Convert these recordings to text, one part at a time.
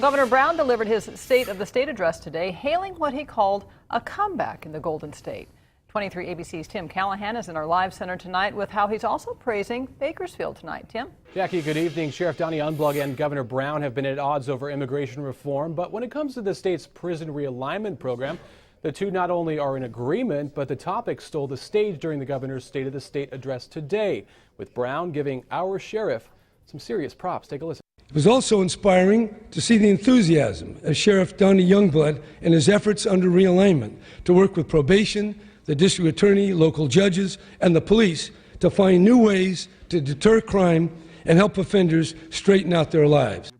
Governor Brown delivered his State of the State address today, hailing what he called a comeback in the Golden State. 23 ABC's Tim Callahan is in our live center tonight with how he's also praising Bakersfield tonight. Tim? Jackie, good evening. Sheriff Donnie Youngblood and Governor Brown have been at odds over immigration reform, but when it comes to the state's prison realignment program, the two not only are in agreement, but the topic stole the stage during the governor's State of the State address today, with Brown giving our sheriff some serious props. Take a listen. It was also inspiring to see the enthusiasm of Sheriff Donnie Youngblood in his efforts under realignment to work with probation, the district attorney, local judges, and the police to find new ways to deter crime and help offenders straighten out their lives.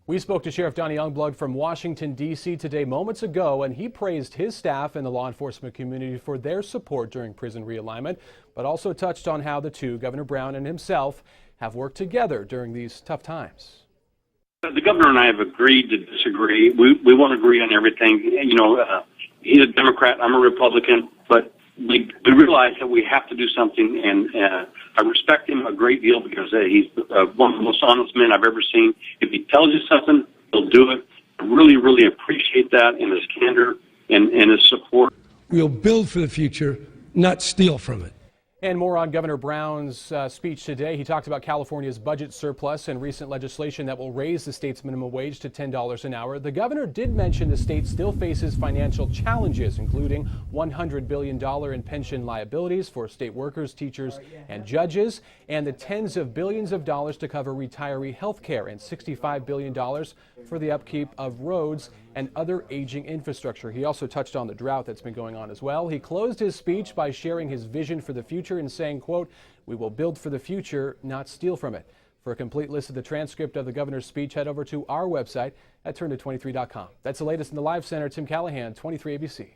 We spoke to Sheriff Donnie Youngblood from Washington, D.C. today moments ago, and he praised his staff and the law enforcement community for their support during prison realignment, but also touched on how the two, Governor Brown and himself, have worked together during these tough times. The governor and I have agreed to disagree. We won't agree on everything. You know, he's a Democrat, I'm a Republican, but we realize that we have to do something, and I respect him a great deal because he's one of the most honest men I've ever seen. If he tells you something, he'll do it. I really, really appreciate that and his candor and his support. We'll build for the future, not steal from it. And more on Governor Brown's speech today. He talked about California's budget surplus and recent legislation that will raise the state's minimum wage to $10 an hour. The governor did mention the state still faces financial challenges, including $100 billion in pension liabilities for state workers, teachers, and judges, and the tens of billions of dollars to cover retiree health care and $65 billion for the upkeep of roads and other aging infrastructure. He also touched on the drought that's been going on as well. He closed his speech by sharing his vision for the future and saying, quote, "We will build for the future, not steal from it." For a complete list of the transcript of the governor's speech, head over to our website at turnto23.com. That's the latest in the Live Center. Tim Callahan, 23 ABC.